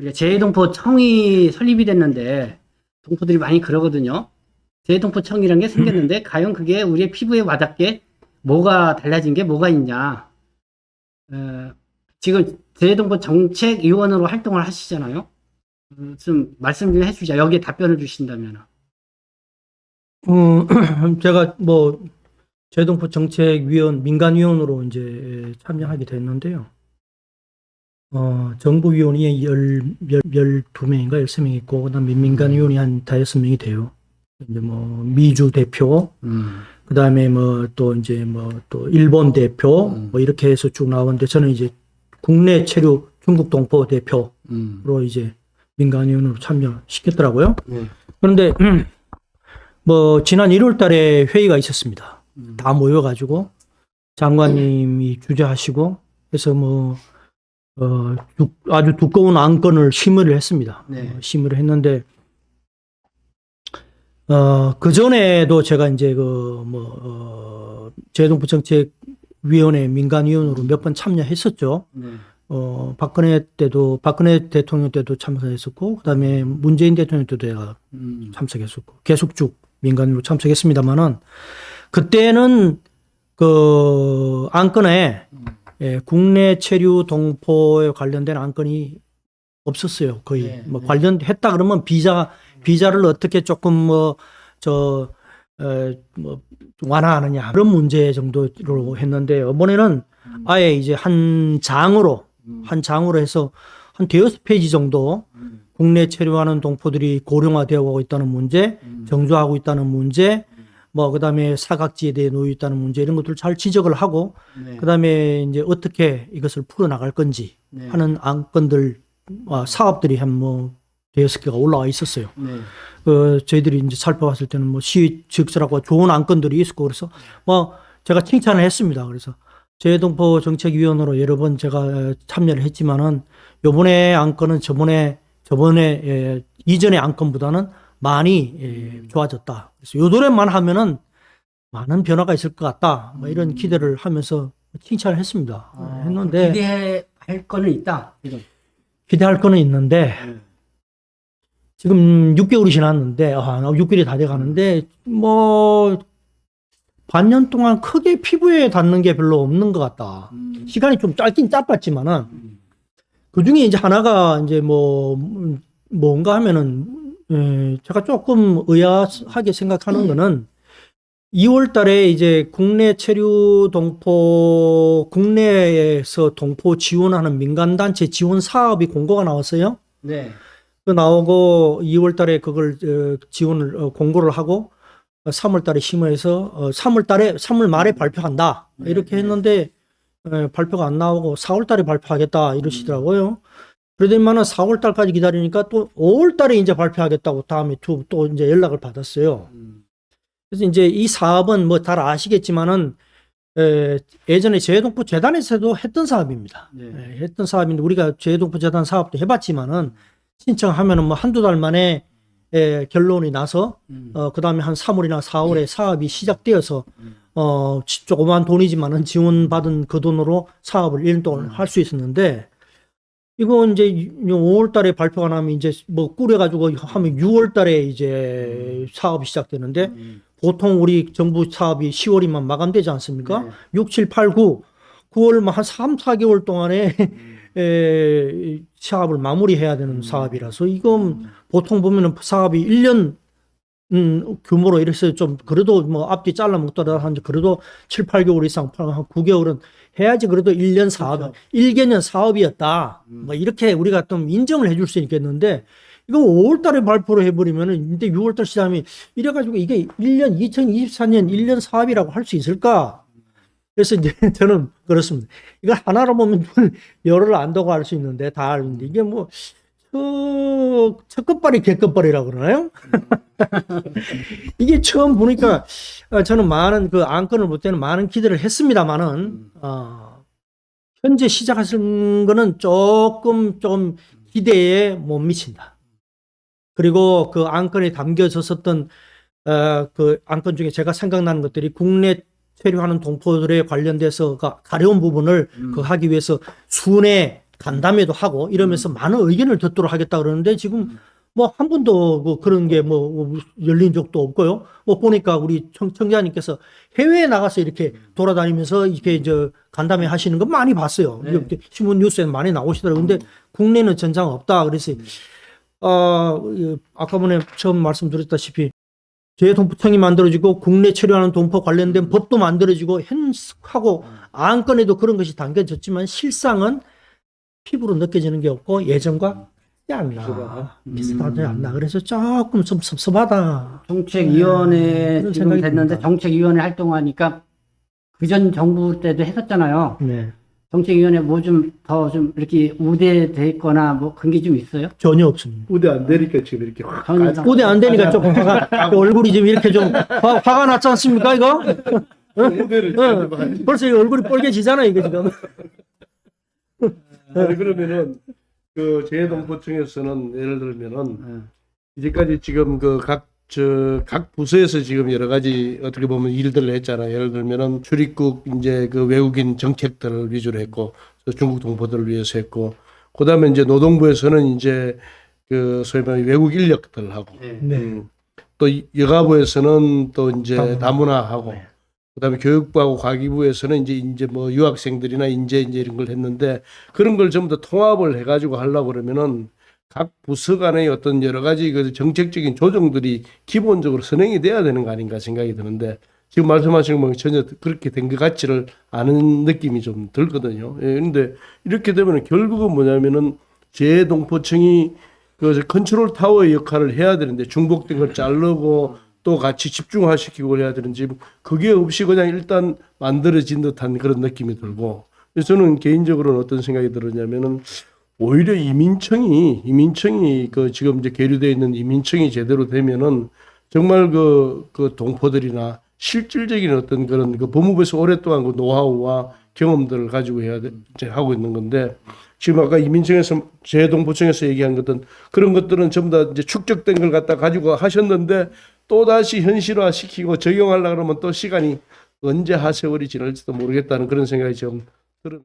우리가 재해동포청이 설립이 됐는데 동포들이 많이 그러거든요. 재해동포청이라는 게 생겼는데 과연 그게 우리의 피부에 와닿게 뭐가 달라진 게 뭐가 있냐. 지금 재해동포 정책위원으로 활동을 하시잖아요. 좀 말씀 좀 해주자. 여기에 답변을 주신다면. 제가 뭐 재해동포 정책위원 민간위원으로 이제 참여하게 됐는데요. 정부위원이 12명인가 13명 있고, 그다음에 민간위원이 한 5명이 돼요. 이제 뭐 미주 대표, 그다음에 뭐 또 이제 뭐 또 일본 대표, 뭐 이렇게 해서 쭉 나오는데 저는 이제 국내 체류 중국 동포 대표로 이제 민간위원으로 참여시켰더라고요. 그런데 뭐 지난 1월 달에 회의가 있었습니다. 다 모여가지고 장관님이 주재하시고 해서 뭐 아주 두꺼운 안건을 심의를 했습니다. 네. 심의를 했는데 그 전에도 제가 이제 재해동포 정책위원회 민간위원으로 몇 번 참여했었죠. 네. 박근혜 대통령 때도 참석했었고, 그다음에 문재인 대통령 때도 제가 참석했었고, 계속 쭉 민간으로 참석했습니다만은, 그때는 그 안건에 국내 체류 동포에 관련된 안건이 없었어요. 거의. 네, 뭐 네. 관련했다 그러면 비자를 어떻게 조금 뭐 완화하느냐 그런 문제 정도로 했는데, 이번에는 아예 이제 한 장으로 해서 한 대여섯 페이지 정도 국내 체류하는 동포들이 고령화되어 있다는 문제, 정조하고 있다는 문제, 뭐 그다음에 사각지에 대해 놓여 있다는 문제, 이런 것들을 잘 지적을 하고, 네. 그다음에 이제 어떻게 이것을 풀어 나갈 건지 네. 하는 안건들, 사업들이 한 뭐 대여섯 개가 올라와 있었어요. 네. 저희들이 이제 살펴봤을 때는 뭐 시의적절하고 좋은 안건들이 있었고, 그래서 뭐 제가 칭찬을 했습니다. 그래서 재해동포 정책위원으로 여러 번 제가 참여를 했지만은 요번에 안건은 저번에 이전의 안건보다는 많이 좋아졌다. 그래서 요 노래만 하면은 많은 변화가 있을 것 같다. 뭐 이런 기대를 하면서 칭찬을 했습니다. 했는데 기대할 거는 있다. 이런. 기대할 거는 있는데 지금 6개월이 지났는데 6개월이 다 돼 가는데 뭐 반년 동안 크게 피부에 닿는 게 별로 없는 것 같다. 시간이 좀 짧긴 짧았지만은 그 중에 이제 하나가 이제 뭔가 하면은 제가 조금 의아하게 생각하는 거는 2월 달에 이제 국내 체류 동포, 국내에서 동포 지원하는 민간단체 지원 사업이 공고가 나왔어요. 네. 그 나오고 2월 달에 그걸 지원을 공고를 하고 3월 달에 심의해서 3월 말에 발표한다. 이렇게 했는데 발표가 안 나오고 4월 달에 발표하겠다 이러시더라고요. 그러더니만은 4월 달까지 기다리니까 또 5월 달에 이제 발표하겠다고 다음에 또 이제 연락을 받았어요. 그래서 이제 이 사업은 뭐 잘 아시겠지만은 예전에 재해동포 재단에서도 했던 사업입니다. 네. 했던 사업인데 우리가 재해동포 재단 사업도 해봤지만은 신청하면은 뭐 한두 달 만에 결론이 나서 그 다음에 한 3월이나 4월에 사업이 시작되어서 조그만 돈이지만은 지원받은 그 돈으로 사업을 1년 동안 할 수 있었는데, 이거 이제 5월 달에 발표가 나면 이제 뭐 꾸려가지고 하면 6월 달에 이제 사업이 시작되는데, 보통 우리 정부 사업이 10월이면 마감되지 않습니까? 네. 6, 7, 8, 9, 9월 한 3, 4개월 동안에 사업을 마무리해야 되는 사업이라서, 이건 보통 보면은 사업이 1년 규모로 이래서 좀 그래도 뭐 앞뒤 잘라 먹더라 하는데, 그래도 7, 8개월 이상, 한 9개월은 해야지 그래도 1년 사업, 그렇죠. 1개년 사업이었다. 뭐 이렇게 우리가 좀 인정을 해줄 수 있겠는데, 이거 5월 달에 발표를 해버리면은, 근데 6월 달 시작하면 이래가지고 이게 2024년 1년 사업이라고 할 수 있을까? 그래서 이제 저는 그렇습니다. 이걸 하나로 보면 열을 안다고 할 수 있는데, 다 아는데, 이게 뭐, 첫 끝발이 개끝발이라고 그러나요? 이게 처음 보니까 저는 많은 그 안건을 볼 때는 많은 기대를 했습니다만은, 현재 시작하신 거는 조금 좀 기대에 못 미친다. 그리고 그 안건에 담겨졌었던 그 안건 중에 제가 생각나는 것들이, 국내 체류하는 동포들에 관련돼서 가려운 부분을 그 하기 위해서 순회 간담회도 하고 이러면서 많은 의견을 듣도록 하겠다 그러는데 지금 뭐 한 번도 뭐 그런 게 뭐 열린 적도 없고요. 뭐 보니까 우리 청자님께서 해외에 나가서 이렇게 돌아다니면서 이렇게 저 간담회 하시는 거 많이 봤어요. 네. 이렇게 신문 뉴스에 많이 나오시더라고요. 근데 국내는 전장 없다. 그래서 아까 전에 처음 말씀드렸다시피 재동포청이 만들어지고 국내 체류하는 동포 관련된 법도 만들어지고 하고 안건에도 그런 것이 담겨졌지만 실상은 피부로 느껴지는 게 없고 예전과 비슷하지 않나. 그래서 조금 좀 섭섭하다. 정책위원회 그런 지금 생각이 됐는데 듭니다. 정책위원회 활동하니까 그전 정부 때도 했었잖아요. 네. 정책위원회 뭐 좀 더 좀 이렇게 우대돼 있거나 뭐 그런 게 좀 있어요? 전혀 없습니다. 우대 안 되니까 지금 이렇게 확 전혀 우대 안 되니까 조금 얼굴이 좀 이렇게 좀 화가 났지 않습니까, 이거? 우대를 가지고 벌써 이 얼굴이 빨개지잖아, 이거 지금. 아니 그러면은 그 재동포청에서는 예를 들면은 이제까지 지금 각 부서에서 지금 여러 가지 어떻게 보면 일들을 했잖아요. 예를 들면은 출입국 이제 그 외국인 정책들을 위주로 했고 중국 동포들을 위해서 했고 그다음에 이제 노동부에서는 이제 그 소위 말하는 외국 인력들하고 네. 또 여가부에서는 또 이제 다문화하고 네. 그다음에 교육부하고 과기부에서는 이제 뭐 유학생들이나 인재 이제 이런 걸 했는데 그런 걸 전부 다 통합을 해가지고 하려고 그러면은 각 부서 간의 어떤 여러 가지 그 정책적인 조정들이 기본적으로 선행이 돼야 되는 거 아닌가 생각이 드는데 지금 말씀하신 거 전혀 그렇게 된 것 같지를 않은 느낌이 좀 들거든요. 예, 근데 이렇게 되면 결국은 뭐냐면은 재동포청이 그 컨트롤 타워의 역할을 해야 되는데 중복된 걸 자르고 또 같이 집중화시키고 해야 되는지 그게 없이 그냥 일단 만들어진 듯한 그런 느낌이 들고 그래서 저는 개인적으로는 어떤 생각이 들었냐면은 오히려 이민청이 그 지금 이제 계류되어 있는 이민청이 제대로 되면은 정말 그 동포들이나 실질적인 어떤 그런 그 법무부에서 오랫동안 그 노하우와 경험들을 가지고 이제 하고 있는 건데 지금 아까 이민청에서 재동포청에서 얘기한 것들은 그런 것들은 전부 다 이제 축적된 걸 갖다 가지고 하셨는데 또 다시 현실화 시키고 적용하려고 그러면 또 시간이 언제 하세월이 지날지도 모르겠다는 그런 생각이 좀 들은.